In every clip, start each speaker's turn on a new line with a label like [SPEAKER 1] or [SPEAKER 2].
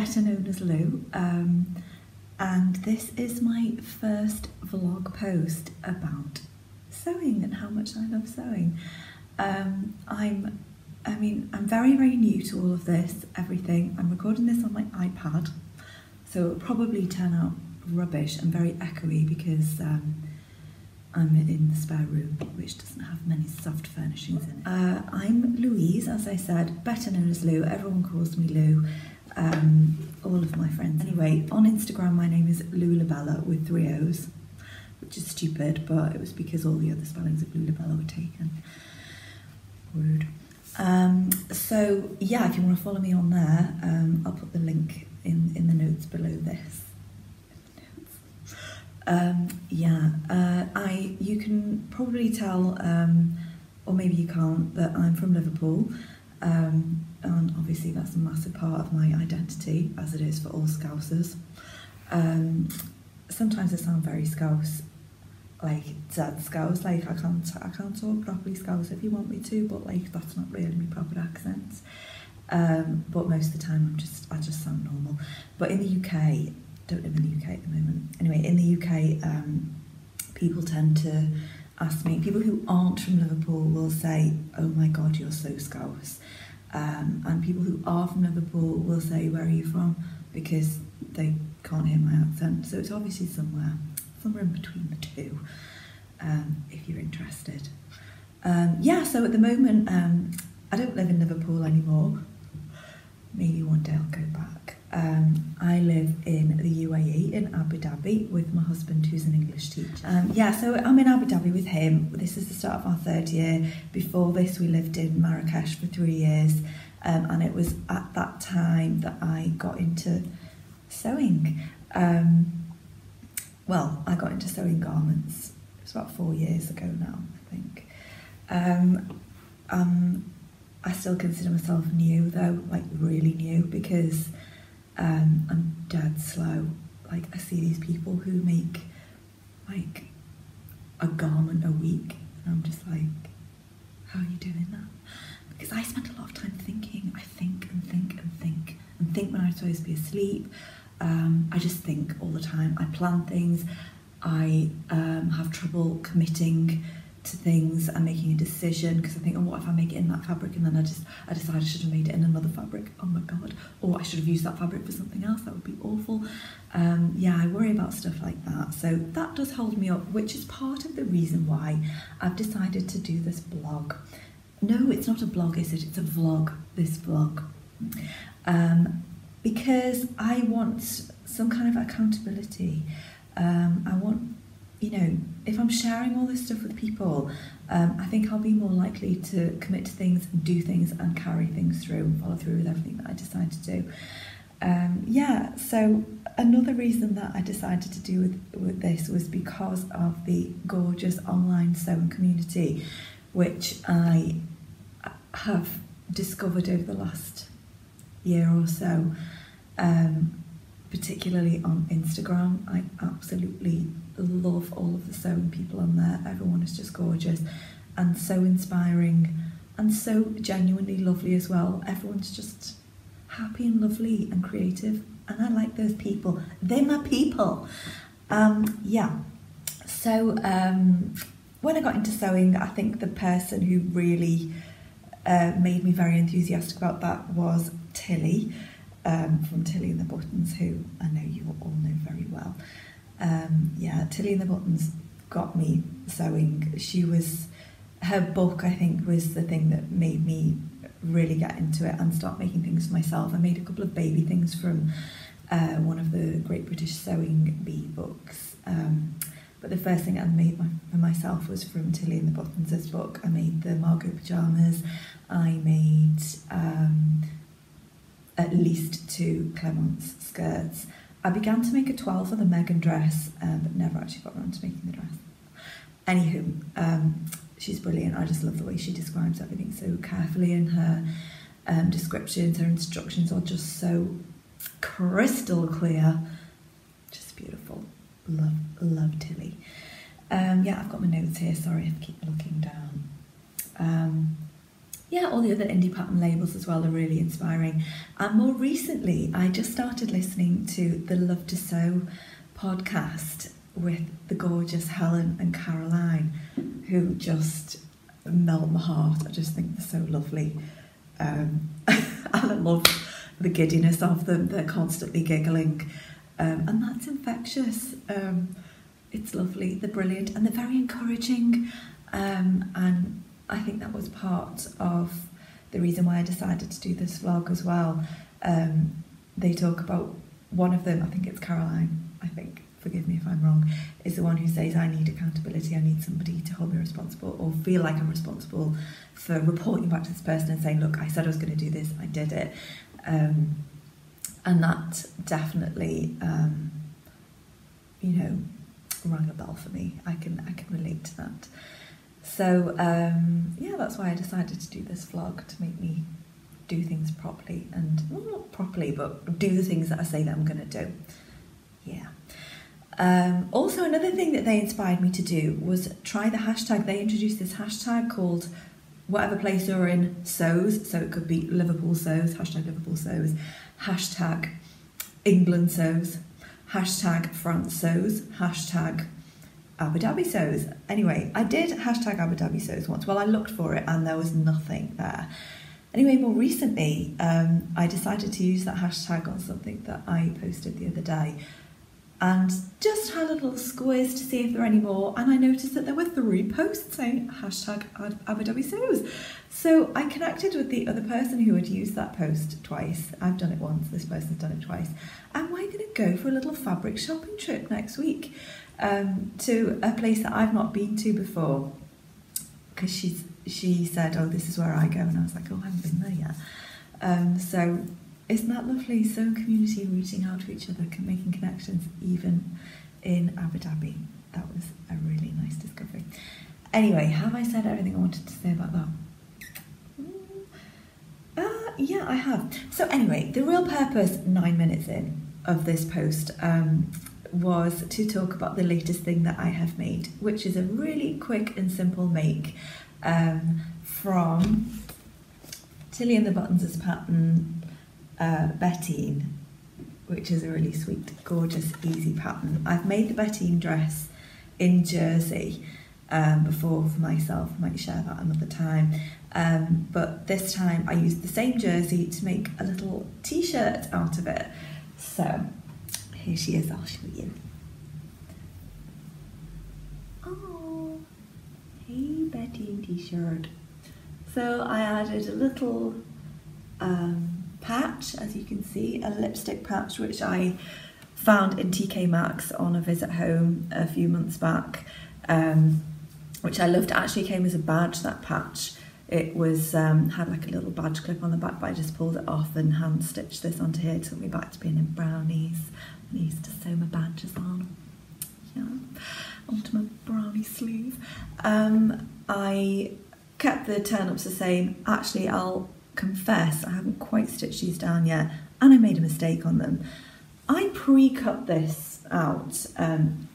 [SPEAKER 1] better known as Lou, and this is my first vlog post about sewing and how much I love sewing. I'm very, very new to all of this, everything. I'm recording this on my iPad, so it'll probably turn out rubbish and very echoey because I'm in the spare room, which doesn't have many soft furnishings in it. I'm Louise, as I said, better known as Lou. Everyone calls me Lou, all of my friends. Anyway, on Instagram my name is Lulabella with 3 O's, which is stupid, but it was because all the other spellings of Lulabella were taken. Rude. So yeah, if you want to follow me on there, I'll put the link in the notes below this. You can probably tell, or maybe you can't, that I'm from Liverpool, and obviously that's a massive part of my identity, as it is for all Scousers. Sometimes I sound very Scouse, like dead Scouse, like I can't talk properly Scouse if you want me to, but like that's not really my proper accent. But most of the time I just sound normal. But in the UK, don't live in the UK at the moment. Anyway, in the UK, people tend to ask me, people who aren't from Liverpool will say, oh my God, you're so Scouse. And people who are from Liverpool will say, where are you from? Because they can't hear my accent. So it's obviously somewhere in between the two, if you're interested. So at the moment, I don't live in Liverpool anymore. Maybe one day I'll go back. I live in the UAE, in Abu Dhabi, with my husband, who's an English teacher. So I'm in Abu Dhabi with him. This is the start of our 3rd year. Before this, we lived in Marrakesh for 3 years, and it was at that time that I got into sewing. Well, I got into sewing garments. It was about 4 years ago now, I think. I still consider myself new though, like really new, because I'm dead slow. Like I see these people who make like a garment a week, and I'm just like, how are you doing that? Because I spend a lot of time thinking. I think and think and think and think when I'm supposed to be asleep. I just think all the time. I plan things. I have trouble committing to things and making a decision, because I think, oh, what if I make it in that fabric and then I decide I should have made it in another fabric, oh my God, or I should have used that fabric for something else, that would be awful. I worry about stuff like that, so that does hold me up, which is part of the reason why I've decided to do this blog. No, it's not a blog, is it? It's a vlog, this vlog. Because I want some kind of accountability. I want, if I'm sharing all this stuff with people, I think I'll be more likely to commit to things, do things, and carry things through, and follow through with everything that I decide to do. So another reason that I decided to do with this was because of the gorgeous online sewing community, which I have discovered over the last year or so, particularly on Instagram. I absolutely love all of the sewing people on there. Everyone is just gorgeous and so inspiring and so genuinely lovely as well. Everyone's just happy and lovely and creative, and I like those people. They're my people. So when I got into sewing, I think the person who really made me very enthusiastic about that was Tilly, from Tilly and the Buttons, who I know you all know very well. Tilly and the Buttons got me sewing. Her book, I think, was the thing that made me really get into it and start making things for myself. I made a couple of baby things from one of the Great British Sewing Bee books. But the first thing I made for myself was from Tilly and the Buttons' book. I made the Margot pyjamas. I made at least 2 Clement's skirts. I began to make a 12 for the Meghan dress, but never actually got around to making the dress. Anywho, she's brilliant. I just love the way she describes everything so carefully, and her descriptions, her instructions are just so crystal clear. Just beautiful. Love Tilly. I've got my notes here. Sorry, I keep looking down. yeah, all the other indie pattern labels as well are really inspiring. And more recently, I just started listening to the Love to Sew podcast with the gorgeous Helen and Caroline, who just melt my heart. I just think they're so lovely. And I love the giddiness of them. They're constantly giggling. And that's infectious. It's lovely. They're brilliant. And they're very encouraging. And I think that was part of the reason why I decided to do this vlog as well. They talk about, one of them, I think it's Caroline, I think, forgive me if I'm wrong, is the one who says, I need accountability, I need somebody to hold me responsible or feel like I'm responsible for reporting back to this person and saying, look, I said I was going to do this, I did it. And that definitely, you know, rang a bell for me. I can relate to that. So, yeah, that's why I decided to do this vlog, to make me do things properly, and, well, not properly, but do the things that I say that I'm going to do. Yeah. Also, another thing that they inspired me to do was try the hashtag. They introduced this hashtag called whatever place you're in sews. So it could be Liverpool sews, hashtag Liverpool sews, hashtag England sews, hashtag France sews, hashtag Abu Dhabi sews. Anyway, I did hashtag Abu Dhabi sews once. Well, I looked for it and there was nothing there. Anyway, more recently, I decided to use that hashtag on something that I posted the other day, and just had a little squiz to see if there were any more, and I noticed that there were 3 posts saying hashtag Abu Dhabi sews. So I connected with the other person who had used that post twice. I've done it once, this person's done it twice, and we're going to go for a little fabric shopping trip next week to a place that I've not been to before, because she said, oh, this is where I go, and I was like, oh, I haven't been there yet. So isn't that lovely? Sewing community reaching out to each other, making connections even in Abu Dhabi. That was a really nice discovery. Anyway, have I said everything I wanted to say about that? Yeah, I have. So anyway, the real purpose, 9 minutes in, of this post was to talk about the latest thing that I have made, which is a really quick and simple make from Tilly and the Buttons Pattine Bettine, which is a really sweet, gorgeous, easy pattern. I've made the Bettine dress in jersey before for myself. I might share that another time. But this time I used the same jersey to make a little t-shirt out of it. So here she is, I'll show you. Oh, hey Bettine T-shirt. So I added a little patch, as you can see, a lipstick patch which I found in TK Maxx on a visit home a few months back, which I loved. It actually came as a badge, that patch. It was had like a little badge clip on the back, but I just pulled it off and hand stitched this onto here. It took me back to being in brownies. I used to sew my badges on, yeah, onto my brownie sleeve. I kept the turn-ups the same. Actually, I'll confess, I haven't quite stitched these down yet, and I made a mistake on them. I pre-cut this out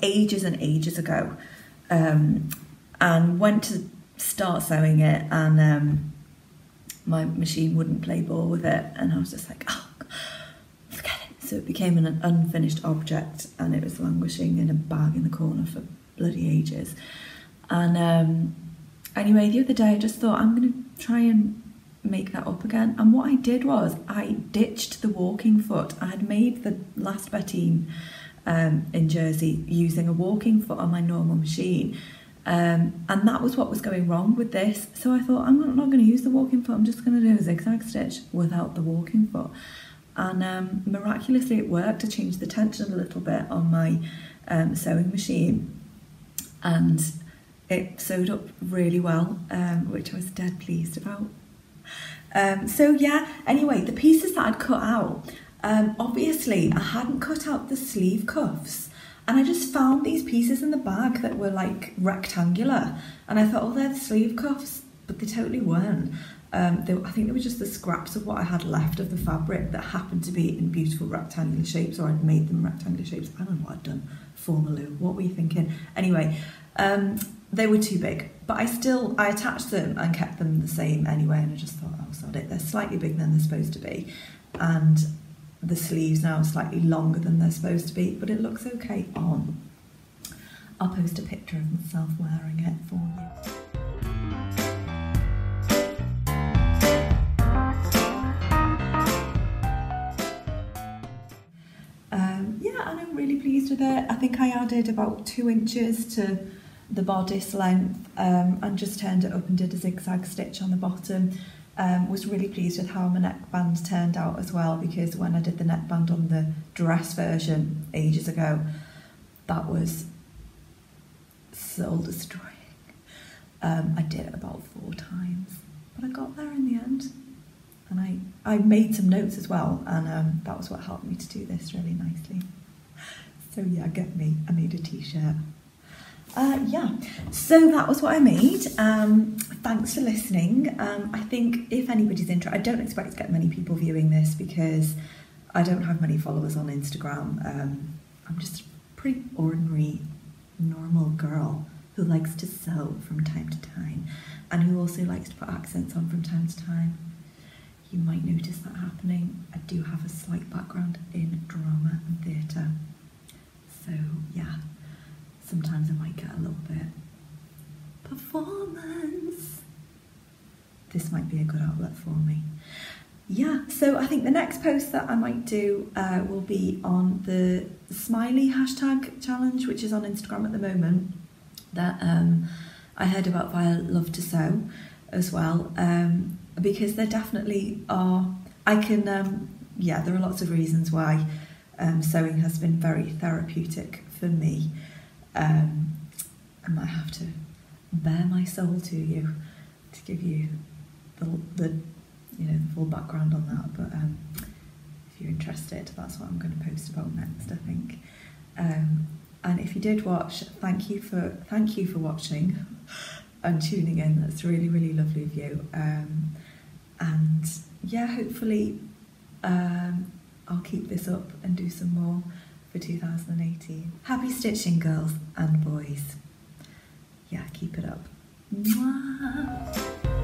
[SPEAKER 1] ages and ages ago, and went to start sewing it, and my machine wouldn't play ball with it, and I was just like, oh, forget it. So it became an unfinished object, and it was languishing in a bag in the corner for bloody ages. And anyway, the other day I just thought, I'm going to try and make that up again. And what I did was I ditched the walking foot. I had made the last Bettine in jersey using a walking foot on my normal machine, and that was what was going wrong with this. So I thought, I'm not going to use the walking foot, I'm just going to do a zigzag stitch without the walking foot. And miraculously it worked to change the tension a little bit on my sewing machine, and it sewed up really well, which I was dead pleased about. So yeah, anyway, the pieces that I'd cut out, obviously I hadn't cut out the sleeve cuffs, and I just found these pieces in the bag that were like rectangular, and I thought, oh, they're the sleeve cuffs, but they totally weren't. I think they were just the scraps of what I had left of the fabric that happened to be in beautiful rectangular shapes, or I'd made them rectangular shapes. I don't know what I'd done. Former Lou, what were you thinking? Anyway, they were too big, but I attached them and kept them the same anyway, and I just thought, oh, sod it, they're slightly bigger than they're supposed to be, and the sleeves now are slightly longer than they're supposed to be, but it looks okay on. I'll post a picture of myself wearing it for you. Yeah, and I'm really pleased with it. I think I added about 2 inches to the bodice length and just turned it up and did a zigzag stitch on the bottom. Was really pleased with how my neckband turned out as well, because when I did the neckband on the dress version ages ago, that was soul destroying. I did it about 4 times, but I got there in the end. And I made some notes as well, and that was what helped me to do this really nicely. So yeah, get me, I made a t-shirt. Yeah, so that was what I made. Thanks for listening. I think if anybody's interested, I don't expect to get many people viewing this because I don't have many followers on Instagram. I'm just a pretty ordinary, normal girl who likes to sew from time to time, and who also likes to put accents on from time to time. You might notice that happening. I do have a slight background in drama and theatre, so yeah, sometimes I might get a little bit performance. This might be a good outlet for me. Yeah, so I think the next post that I might do will be on the smiley hashtag challenge, which is on Instagram at the moment, that I heard about via Love to Sew as well. Because there definitely are, yeah, there are lots of reasons why sewing has been very therapeutic for me. I might have to bare my soul to you to give you the full background on that, but if you're interested, that's what I'm going to post about next, I think. And if you did watch, thank you for watching and tuning in. That's really, really lovely of you. And yeah, hopefully I'll keep this up and do some more for 2018. Happy stitching, girls and boys. Yeah, keep it up. Mwah.